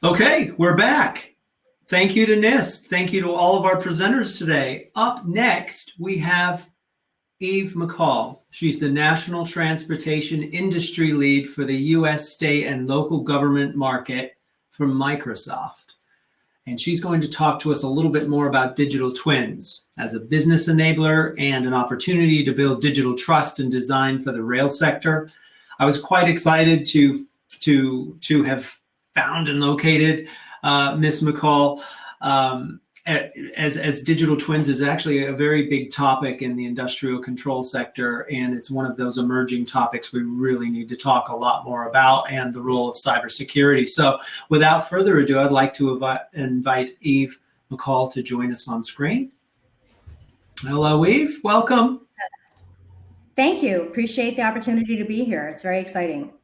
Okay, we're back. Thank you to NIST. Thank you to all of our presenters today. Up next, we have Eve McCall. She's the National Transportation Industry Lead for the U.S. state and local government market for Microsoft. And she's going to talk to us a little bit more about digital twins as a business enabler and an opportunity to build digital trust and design for the rail sector. I was quite excited to have found and located Ms. McCall, as digital twins is actually a very big topic in the industrial control sector, and it's one of those emerging topics we really need to talk a lot more about, and the role of cybersecurity. So without further ado, I'd like to invite Eve McCall to join us on screen. Hello, Eve. Welcome. Thank you. Appreciate the opportunity to be here. It's very exciting.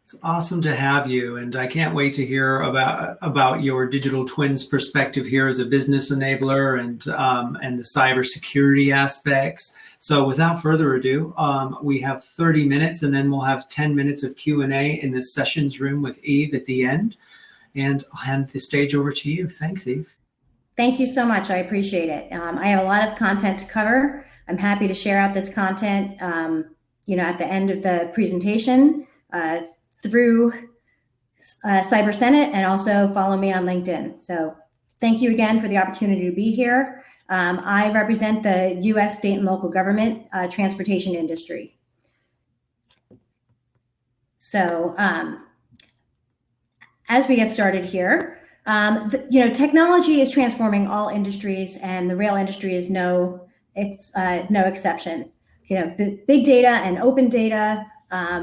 It's awesome to have you, and I can't wait to hear about your digital twins perspective here as a business enabler and the cybersecurity aspects. So without further ado, we have 30 minutes, and then we'll have 10 minutes of Q&A in the sessions room with Eve at the end. And I'll hand the stage over to you. Thanks, Eve. Thank you so much. I appreciate it. I have a lot of content to cover. I'm happy to share out this content, at the end of the presentation. Through Cyber Senate, and also follow me on LinkedIn. So thank you again for the opportunity to be here. I represent the U.S. state and local government transportation industry. So as we get started here, technology is transforming all industries, and the rail industry is no exception. The big data and open data.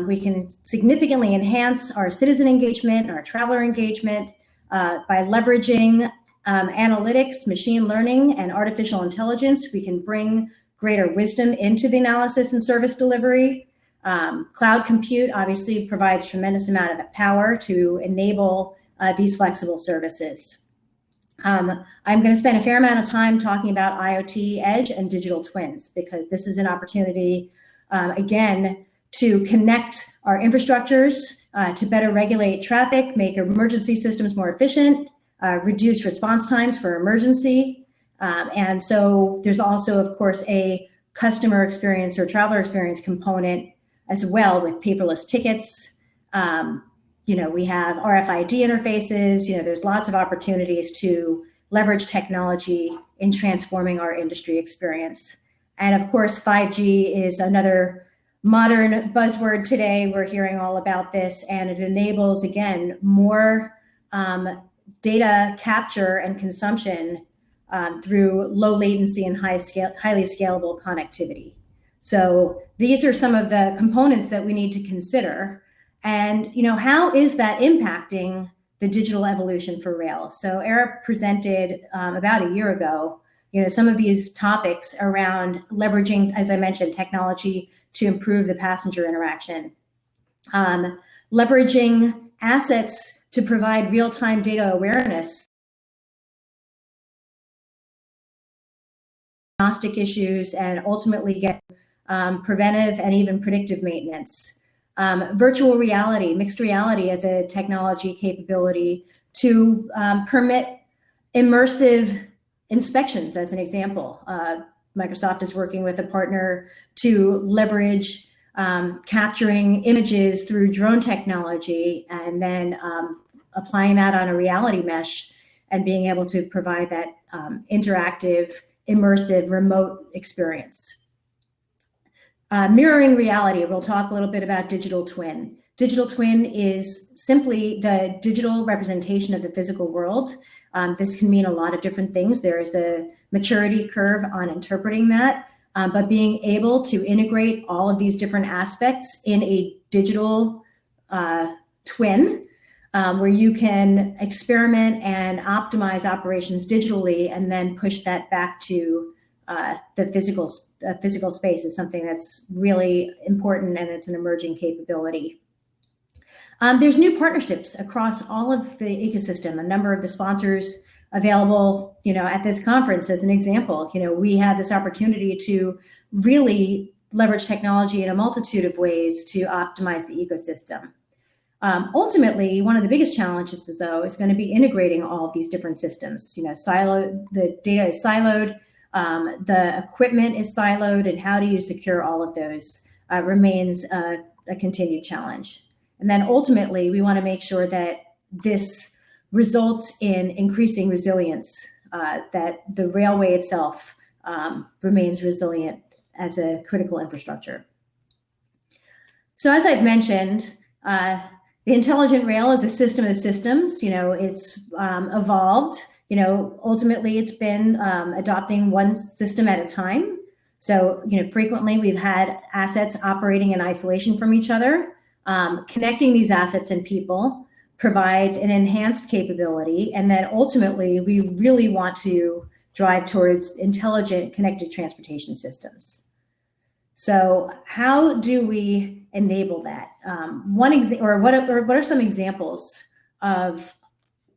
We can significantly enhance our citizen engagement, our traveler engagement by leveraging analytics, machine learning, and artificial intelligence. We can bring greater wisdom into the analysis and service delivery. Cloud compute obviously provides tremendous amount of power to enable these flexible services. I'm going to spend a fair amount of time talking about IoT, edge, and digital twins, because this is an opportunity, again, to connect our infrastructures, to better regulate traffic, make emergency systems more efficient, reduce response times for emergency. And so there's also, of course, a customer experience or traveler experience component as well with paperless tickets. We have RFID interfaces. There's lots of opportunities to leverage technology in transforming our industry experience. And of course, 5G is another modern buzzword today. We're hearing all about this, and it enables, again, more data capture and consumption through low latency and highly scalable connectivity. So these are some of the components that we need to consider. And how is that impacting the digital evolution for rail? So Eric presented about a year ago, some of these topics around leveraging, as I mentioned, technology to improve the passenger interaction, leveraging assets to provide real-time data awareness, diagnostic issues, and ultimately get preventive and even predictive maintenance. Virtual reality, mixed reality as a technology capability to permit immersive inspections, as an example. Microsoft is working with a partner to leverage capturing images through drone technology and then applying that on a reality mesh and being able to provide that interactive, immersive, remote experience. Mirroring reality, we'll talk a little bit about digital twin. Digital twin is simply the digital representation of the physical world. This can mean a lot of different things. There is a maturity curve on interpreting that, but being able to integrate all of these different aspects in a digital twin, where you can experiment and optimize operations digitally and then push that back to the physical space is something that's really important, and it's an emerging capability. There's new partnerships across all of the ecosystem. A number of the sponsors available, at this conference, as an example, we had this opportunity to really leverage technology in a multitude of ways to optimize the ecosystem. Ultimately, one of the biggest challenges, though, is going to be integrating all of these different systems. The data is siloed, the equipment is siloed, and how do you secure all of those remains a continued challenge. And then ultimately, we want to make sure that this results in increasing resilience, that the railway itself remains resilient as a critical infrastructure. So as I've mentioned, the intelligent rail is a system of systems. It's evolved. Ultimately, it's been adopting one system at a time. So, frequently we've had assets operating in isolation from each other. Connecting these assets and people provides an enhanced capability. And then ultimately, we really want to drive towards intelligent connected transportation systems. So how do we enable that? What are some examples of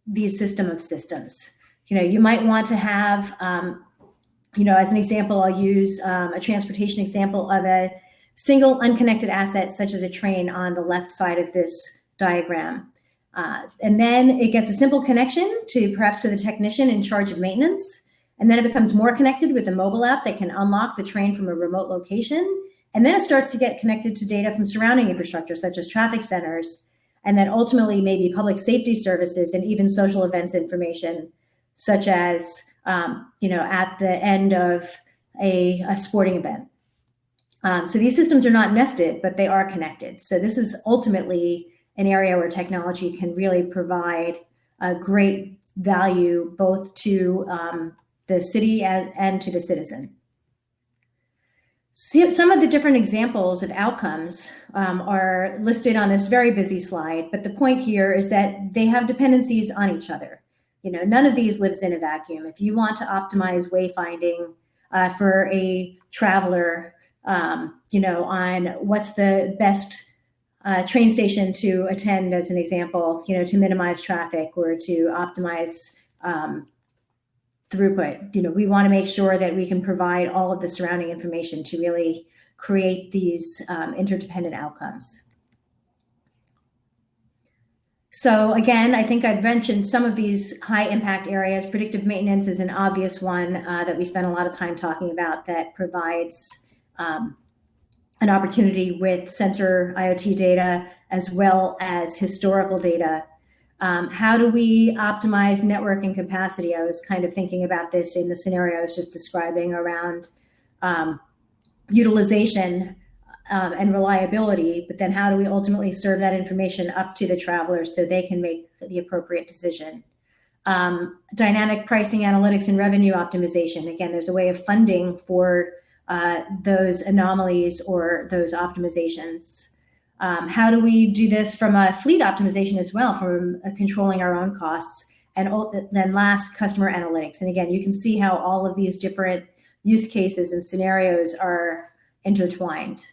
these system of systems? You might want to have, as an example, I'll use a transportation example of a single unconnected asset, such as a train on the left side of this diagram. And then it gets a simple connection perhaps to the technician in charge of maintenance. And then it becomes more connected with a mobile app that can unlock the train from a remote location. And then it starts to get connected to data from surrounding infrastructure, such as traffic centers, and then ultimately maybe public safety services and even social events information, such as, at the end of a sporting event. So these systems are not nested, but they are connected. So this is ultimately an area where technology can really provide a great value both to the city and to the citizen. Some of the different examples of outcomes are listed on this very busy slide, but the point here is that they have dependencies on each other. None of these lives in a vacuum. If you want to optimize wayfinding for a traveler, on what's the best train station to attend, as an example, to minimize traffic or to optimize throughput. We want to make sure that we can provide all of the surrounding information to really create these interdependent outcomes. So again, I think I've mentioned some of these high impact areas. Predictive maintenance is an obvious one that we spend a lot of time talking about, that provides an opportunity with sensor IoT data as well as historical data. How do we optimize network and capacity? I was kind of thinking about this in the scenario I was just describing around utilization and reliability, but then how do we ultimately serve that information up to the travelers so they can make the appropriate decision? Dynamic pricing analytics and revenue optimization. Again, there's a way of funding for those anomalies or those optimizations. How do we do this from a fleet optimization as well, from controlling our own costs? And then last, customer analytics. And again, you can see how all of these different use cases and scenarios are intertwined.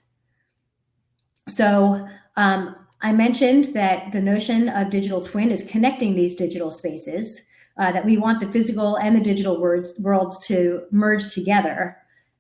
So I mentioned that the notion of digital twin is connecting these digital spaces, that we want the physical and the digital worlds to merge together.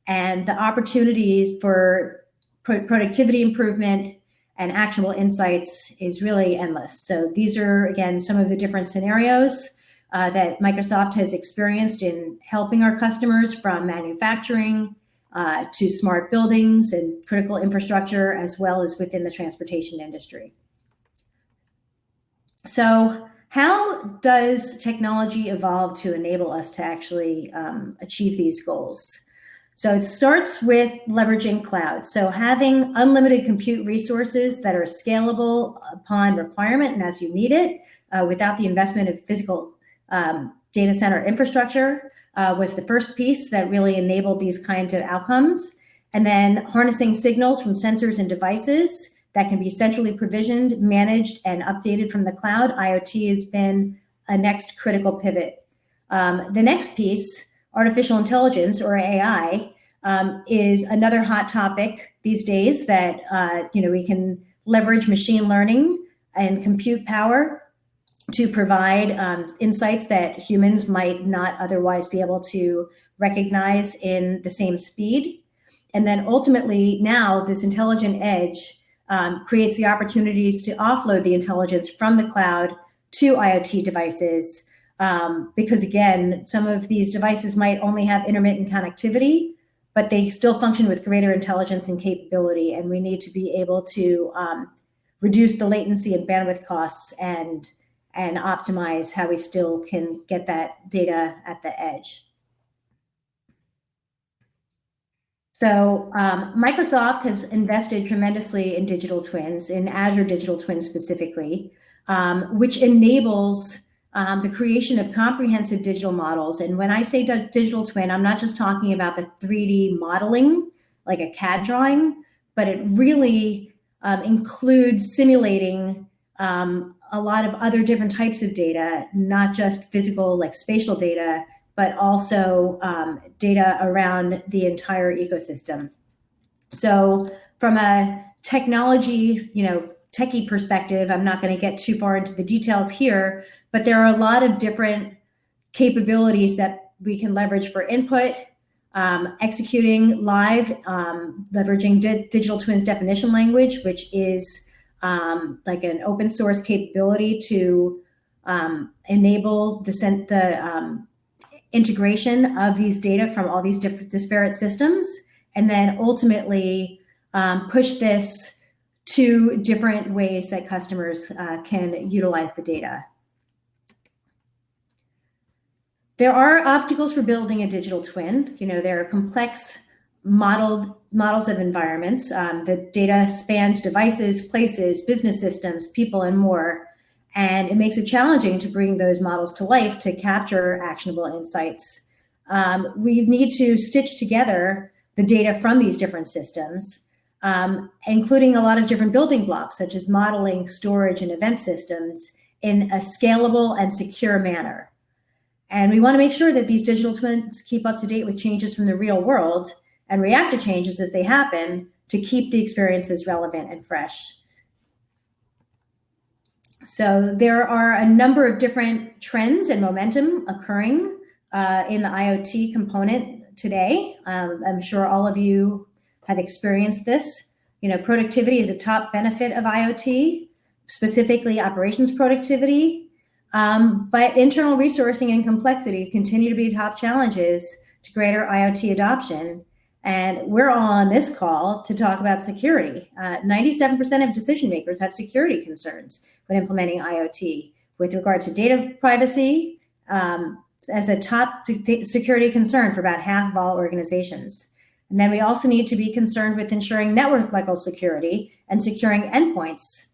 And the opportunities for productivity improvement and actionable insights is really endless. So these are, again, some of the different scenarios that Microsoft has experienced in helping our customers, from manufacturing to smart buildings and critical infrastructure, as well as within the transportation industry. So how does technology evolve to enable us to actually achieve these goals? So it starts with leveraging cloud. So having unlimited compute resources that are scalable upon requirement and as you need it, without the investment of physical data center infrastructure, was the first piece that really enabled these kinds of outcomes. And then harnessing signals from sensors and devices that can be centrally provisioned, managed, and updated from the cloud. IoT has been a next critical pivot. The next piece, artificial intelligence, or AI, is another hot topic these days, that we can leverage machine learning and compute power to provide insights that humans might not otherwise be able to recognize in the same speed. And then ultimately now this intelligent edge creates the opportunities to offload the intelligence from the cloud to IoT devices. Because again, some of these devices might only have intermittent connectivity, but they still function with greater intelligence and capability. And we need to be able to reduce the latency and bandwidth costs and optimize how we still can get that data at the edge. So Microsoft has invested tremendously in digital twins, in Azure Digital Twins specifically, which enables the creation of comprehensive digital models. And when I say digital twin, I'm not just talking about the 3D modeling, like a CAD drawing, but it really includes simulating a lot of other different types of data, not just physical, like spatial data, but also data around the entire ecosystem. So from a technology, techie perspective, I'm not going to get too far into the details here, but there are a lot of different capabilities that we can leverage for input, executing live, leveraging digital twins definition language, which is like an open source capability to enable the integration of these data from all these different disparate systems, and then ultimately push this to different ways that customers can utilize the data. There are obstacles for building a digital twin. There are complex models of environments. The data spans devices, places, business systems, people, and more. And it makes it challenging to bring those models to life to capture actionable insights. We need to stitch together the data from these different systems, including a lot of different building blocks, such as modeling, storage, and event systems in a scalable and secure manner. And we want to make sure that these digital twins keep up to date with changes from the real world and react to changes as they happen to keep the experiences relevant and fresh. So there are a number of different trends and momentum occurring in the IoT component today. I'm sure all of you have experienced this. Productivity is a top benefit of IoT, specifically operations productivity. But internal resourcing and complexity continue to be top challenges to greater IoT adoption. And we're all on this call to talk about security. 97% of decision makers have security concerns when implementing IoT with regard to data privacy as a top security concern for about half of all organizations. And then we also need to be concerned with ensuring network level security and securing endpoints.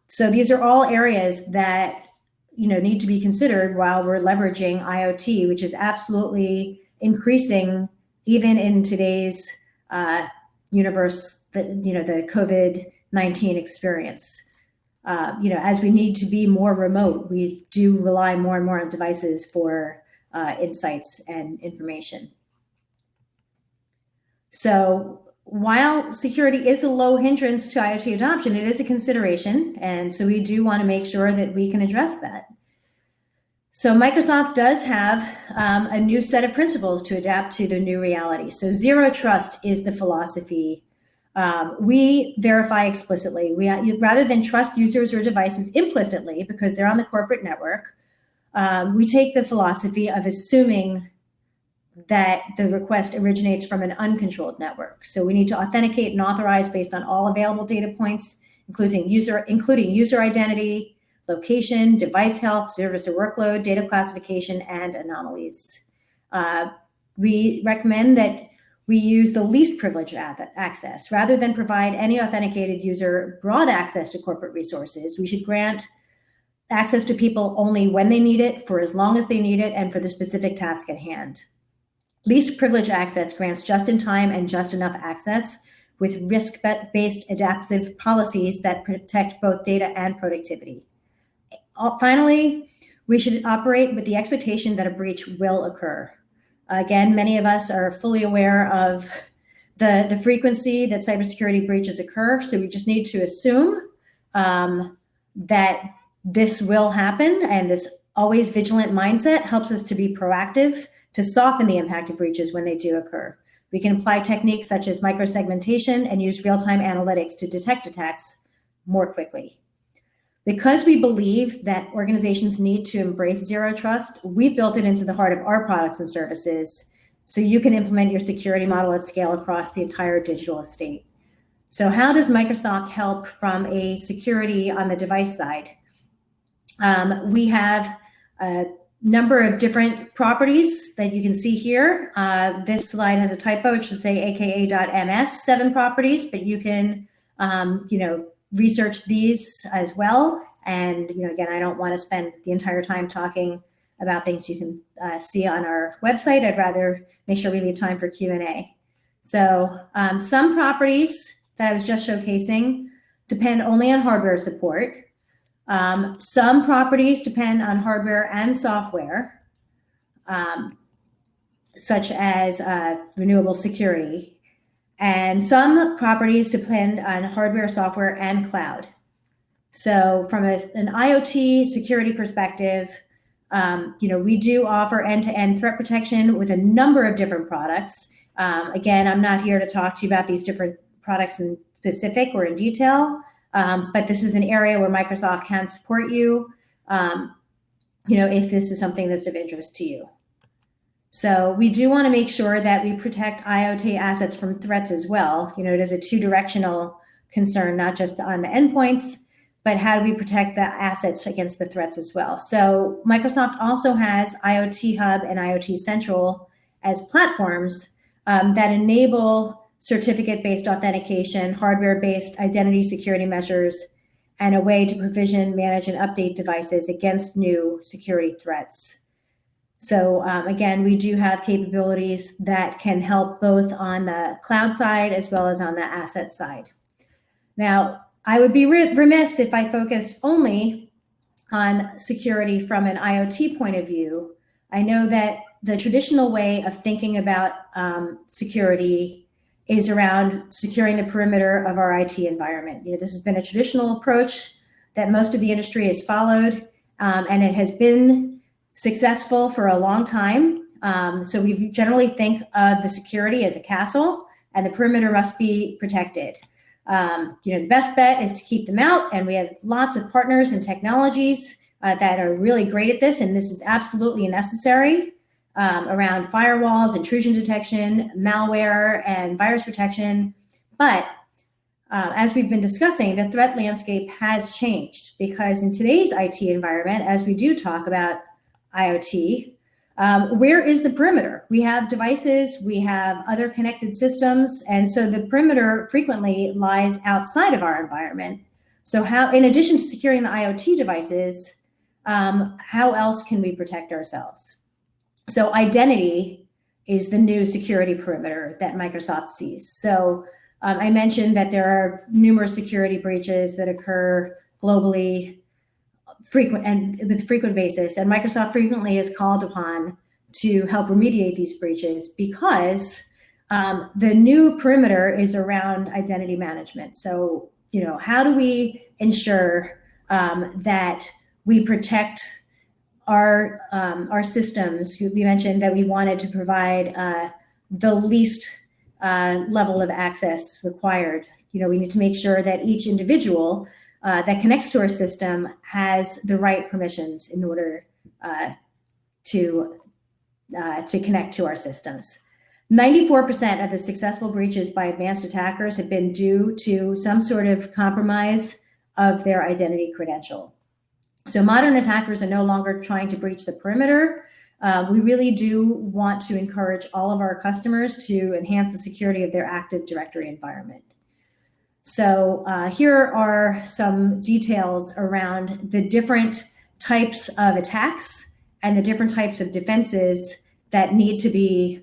So these are all areas that need to be considered while we're leveraging IoT, which is absolutely increasing even in today's universe, the COVID-19 experience. As we need to be more remote, we do rely more and more on devices for insights and information. So while security is a low hindrance to IoT adoption, it is a consideration. And so we do want to make sure that we can address that. So Microsoft does have a new set of principles to adapt to the new reality. So zero trust is the philosophy. We verify explicitly. Rather than trust users or devices implicitly because they're on the corporate network, we take the philosophy of assuming that the request originates from an uncontrolled network. So we need to authenticate and authorize based on all available data points, including user identity, location, device health, service or workload, data classification, and anomalies. We recommend that we use the least privileged access. Rather than provide any authenticated user broad access to corporate resources, we should grant access to people only when they need it, for as long as they need it, and for the specific task at hand. Least privilege access grants just-in-time and just enough access with risk-based adaptive policies that protect both data and productivity. Finally, we should operate with the expectation that a breach will occur. Again, many of us are fully aware of the frequency that cybersecurity breaches occur, so we just need to assume that this will happen, and this always vigilant mindset helps us to be proactive to soften the impact of breaches when they do occur. We can apply techniques such as microsegmentation and use real-time analytics to detect attacks more quickly. Because we believe that organizations need to embrace zero trust, we've built it into the heart of our products and services so you can implement your security model at scale across the entire digital estate. So how does Microsoft help from a security on the device side? We have a number of different properties that you can see here. This slide has a typo. It should say aka.ms, 7 properties, but you can research these as well. And again, I don't want to spend the entire time talking about things you can see on our website. I'd rather make sure we leave time for Q&A. So some properties that I was just showcasing depend only on hardware support. Some properties depend on hardware and software, such as renewable security. And some properties depend on hardware, software, and cloud. So from an IoT security perspective, we do offer end-to-end threat protection with a number of different products. Again, I'm not here to talk to you about these different products in specific or in detail, but this is an area where Microsoft can support you, if this is something that's of interest to you. So we do want to make sure that we protect IoT assets from threats as well. It is a two-directional concern, not just on the endpoints, but how do we protect the assets against the threats as well? So Microsoft also has IoT Hub and IoT Central as platforms that enable certificate-based authentication, hardware-based identity security measures, and a way to provision, manage, and update devices against new security threats. So again, we do have capabilities that can help both on the cloud side as well as on the asset side. Now, I would be remiss if I focused only on security from an IoT point of view. I know that the traditional way of thinking about security is around securing the perimeter of our IT environment. This has been a traditional approach that most of the industry has followed, and it has been successful for a long time. So we generally think of the security as a castle, and the perimeter must be protected. The best bet is to keep them out, and we have lots of partners and technologies that are really great at this, and this is absolutely necessary around firewalls, intrusion detection, malware, and virus protection. But as we've been discussing, the threat landscape has changed because in today's IT environment, as we do talk about IoT, where is the perimeter? We have devices, we have other connected systems, and so the perimeter frequently lies outside of our environment. So how, in addition to securing the IoT devices, how else can we protect ourselves? So identity is the new security perimeter that Microsoft sees. So I mentioned that there are numerous security breaches that occur globally with frequent basis, and Microsoft frequently is called upon to help remediate these breaches because the new perimeter is around identity management. So, how do we ensure that we protect our systems? We mentioned that we wanted to provide the least level of access required. We need to make sure that each individual that connects to our system has the right permissions in order to connect to our systems. 94% of the successful breaches by advanced attackers have been due to some sort of compromise of their identity credential. So modern attackers are no longer trying to breach the perimeter. We really do want to encourage all of our customers to enhance the security of their Active Directory environment. So here are some details around the different types of attacks and the different types of defenses that need to be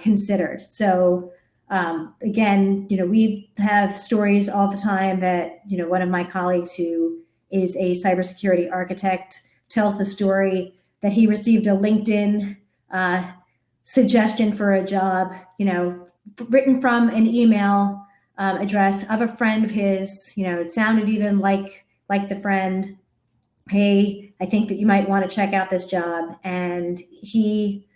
considered. So again, we have stories all the time that, one of my colleagues who is a cybersecurity architect tells the story that he received a LinkedIn suggestion for a job, written from an email address of a friend of his. It sounded even like the friend. Hey, I think that you might want to check out this job. And he,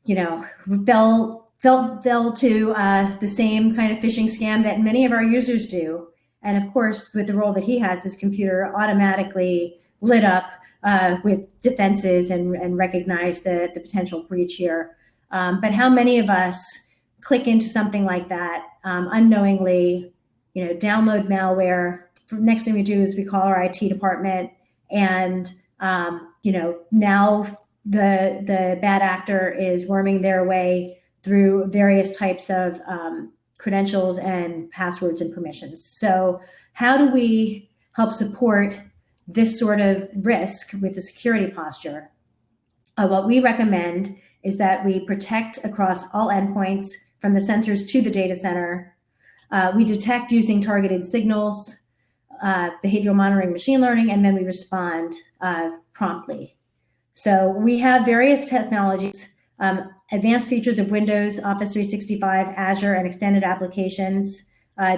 fell fell to the same kind of phishing scam that many of our users do. And of course, with the role that he has, his computer automatically lit up with defenses and recognized the potential breach here. But how many of us click into something like that unknowingly, download malware? Next thing we do is we call our IT department, and now the bad actor is worming their way through various types of credentials and passwords and permissions. So how do we help support this sort of risk with the security posture? What we recommend is that we protect across all endpoints from the sensors to the data center. We detect using targeted signals, behavioral monitoring, machine learning, and then we respond promptly. So we have various technologies, advanced features of Windows, Office 365, Azure, and extended applications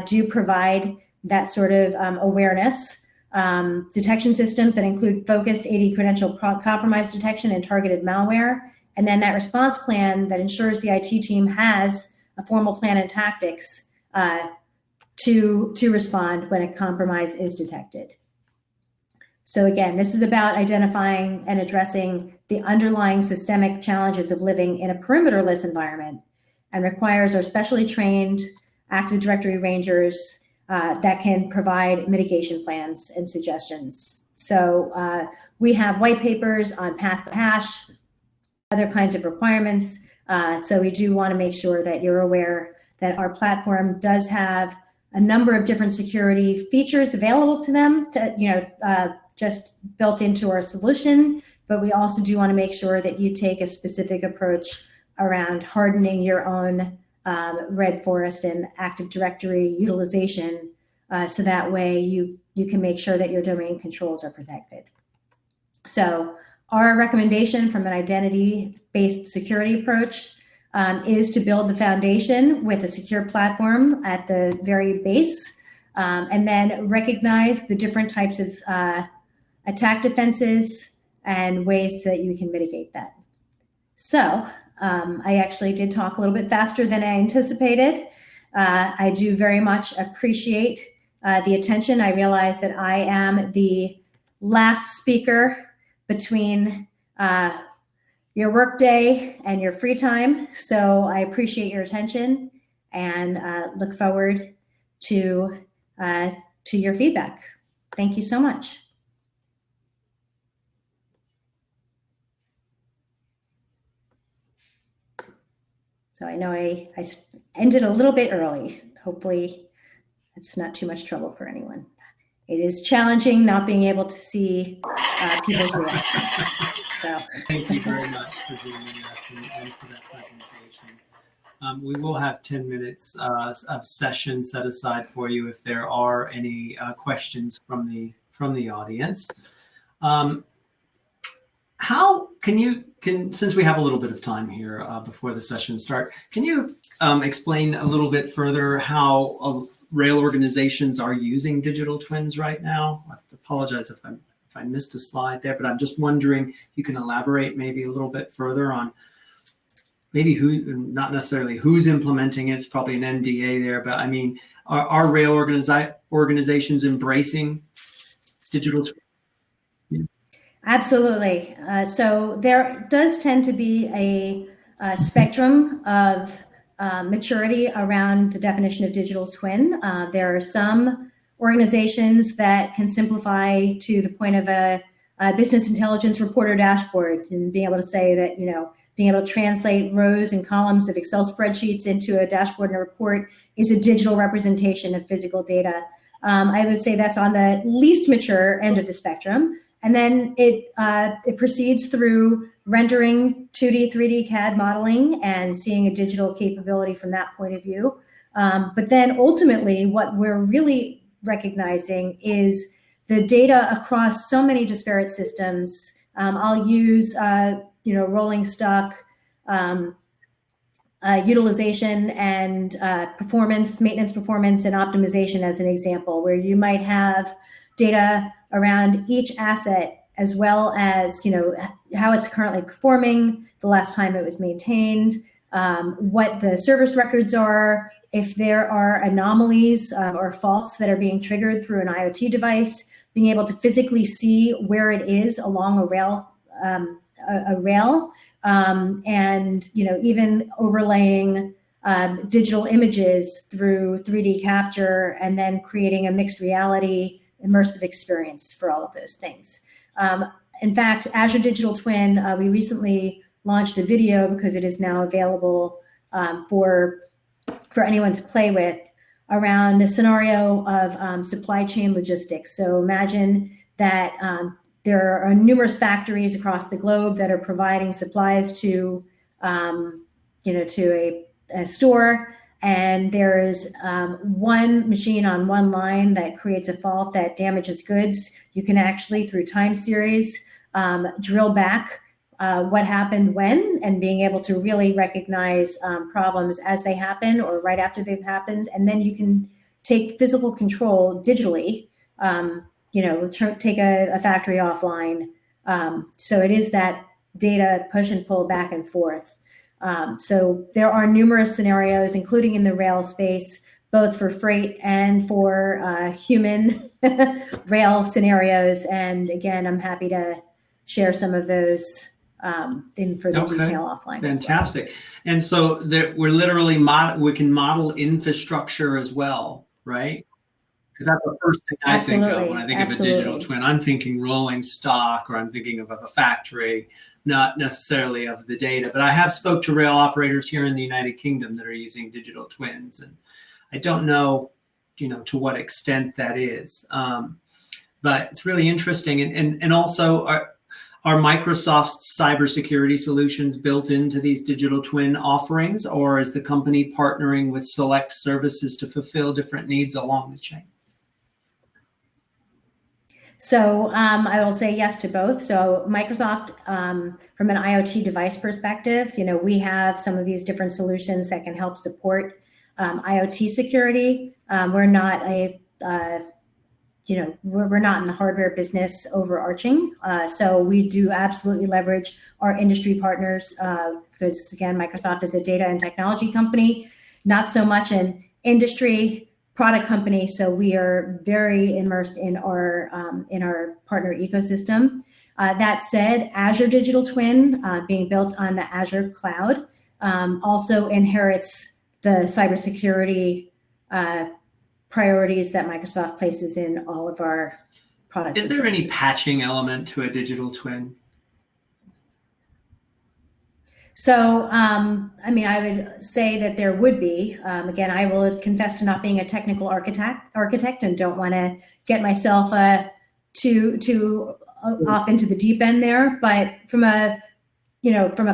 do provide that sort of awareness. Detection systems that include focused AD credential compromise detection and targeted malware. And then that response plan that ensures the IT team has a formal plan and tactics to respond when a compromise is detected. So again, this is about identifying and addressing the underlying systemic challenges of living in a perimeterless environment, and requires our specially trained Active Directory Rangers that can provide mitigation plans and suggestions. So we have white papers on pass the hash, other kinds of requirements. So we do want to make sure that you're aware that our platform does have a number of different security features available to them, just built into our solution. But we also do want to make sure that you take a specific approach around hardening your own Red Forest and Active Directory utilization, so that way you can make sure that your domain controls are protected. So our recommendation from an identity-based security approach is to build the foundation with a secure platform at the very base, and then recognize the different types of attack defenses and ways that you can mitigate that. So I actually did talk a little bit faster than I anticipated. I do very much appreciate the attention. I realize that I am the last speaker between your workday and your free time. So I appreciate your attention and look forward to your feedback. Thank you so much. So I know I ended a little bit early. Hopefully it's not too much trouble for anyone. It is challenging not being able to see people's reactions. So. Thank you very much for joining us and for that presentation. We will have 10 minutes of session set aside for you if there are any questions from the audience. How since we have a little bit of time here before the session start, can you explain a little bit further how rail organizations are using digital twins right now? I apologize if I missed a slide there, but I'm just wondering if you can elaborate maybe a little bit further on maybe not necessarily who's implementing it. It's probably an NDA there, but I mean, are rail organizations embracing digital twins? Absolutely. So there does tend to be a spectrum of maturity around the definition of digital twin. There are some organizations that can simplify to the point of a business intelligence report or dashboard, and being able to say that, being able to translate rows and columns of Excel spreadsheets into a dashboard and a report is a digital representation of physical data. I would say that's on the least mature end of the spectrum. And then it proceeds through rendering 2D, 3D CAD modeling and seeing a digital capability from that point of view. But then ultimately, what we're really recognizing is the data across so many disparate systems. I'll use, rolling stock utilization and performance, maintenance performance, and optimization as an example, where you might have data around each asset, as well as how it's currently performing, the last time it was maintained, what the service records are, if there are anomalies or faults that are being triggered through an IoT device, being able to physically see where it is along a rail, and even overlaying digital images through 3D capture, and then creating a mixed reality immersive experience for all of those things. In fact, Azure Digital Twin, we recently launched a video because it is now available for anyone to play with around the scenario of supply chain logistics. So imagine that there are numerous factories across the globe that are providing supplies to, to a store, and there is one machine on one line that creates a fault that damages goods. You can actually, through time series, drill back what happened when, and being able to really recognize problems as they happen or right after they've happened. And then you can take physical control digitally, take a factory offline. So it is that data push and pull back and forth. So there are numerous scenarios, including in the rail space, both for freight and for human rail scenarios. And again, I'm happy to share some of those in further detail offline. Fantastic. And so we're literally we can model infrastructure as well, right? Because that's the first thing I think of when I think of a digital twin. I'm thinking rolling stock, or I'm thinking of a factory, not necessarily of the data. But I have spoke to rail operators here in the United Kingdom that are using digital twins, and I don't know, to what extent that is. But it's really interesting. And also, are Microsoft's cybersecurity solutions built into these digital twin offerings, or is the company partnering with select services to fulfill different needs along the chain? So I will say yes to both. So Microsoft, from an IoT device perspective, we have some of these different solutions that can help support IoT security. We're not we're not in the hardware business overarching. So we do absolutely leverage our industry partners because, again, Microsoft is a data and technology company, not so much an industry product company. So we are very immersed in our partner ecosystem. That said, Azure Digital Twin, being built on the Azure cloud, also inherits the cybersecurity priorities that Microsoft places in all of our products. Is there any patching element to a digital twin? So, I would say that there would be. Again, I will confess to not being a technical architect and don't want to get myself too off into the deep end there. But from a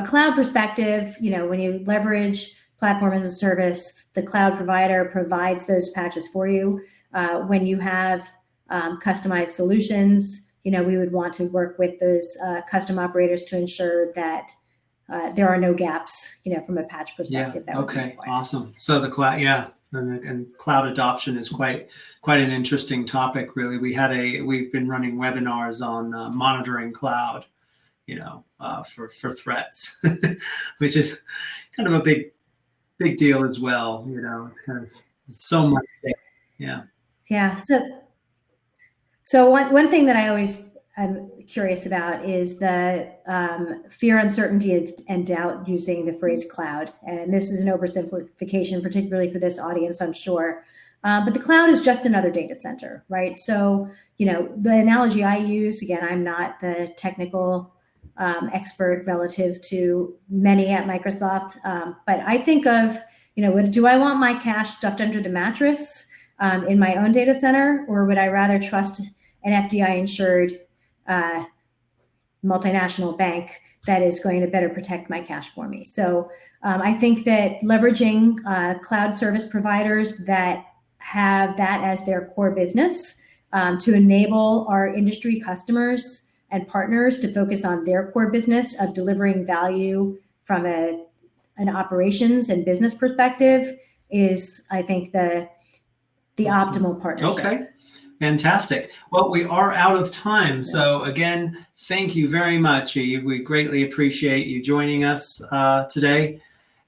cloud perspective, when you leverage platform as a service, the cloud provider provides those patches for you. When you have customized solutions, we would want to work with those custom operators to ensure that there are no gaps, from a patch perspective. Yeah. Okay. Awesome. So the cloud, and cloud adoption is quite an interesting topic. Really, we've been running webinars on monitoring cloud, for threats, which is kind of a big deal as well. It's so much. Yeah. Yeah. So one thing that I'm curious about is the fear, uncertainty, and doubt using the phrase cloud. And this is an oversimplification, particularly for this audience, I'm sure. But the cloud is just another data center, right? So, the analogy I use, again, I'm not the technical expert relative to many at Microsoft, but I think of, do I want my cash stuffed under the mattress in my own data center, or would I rather trust an FDI insured multinational bank that is going to better protect my cash for me? So I think that leveraging cloud service providers that have that as their core business to enable our industry customers and partners to focus on their core business of delivering value from an operations and business perspective is, I think, the optimal partnership. Okay. Fantastic. Well, we are out of time. So again, thank you very much, Eve. We greatly appreciate you joining us today.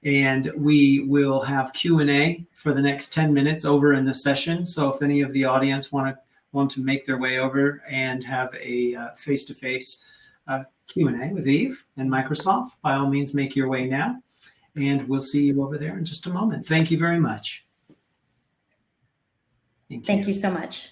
And we will have Q&A for the next 10 minutes over in the session. So if any of the audience want to make their way over and have a face-to-face Q&A with Eve and Microsoft, by all means, make your way now. And we'll see you over there in just a moment. Thank you very much. Thank you so much.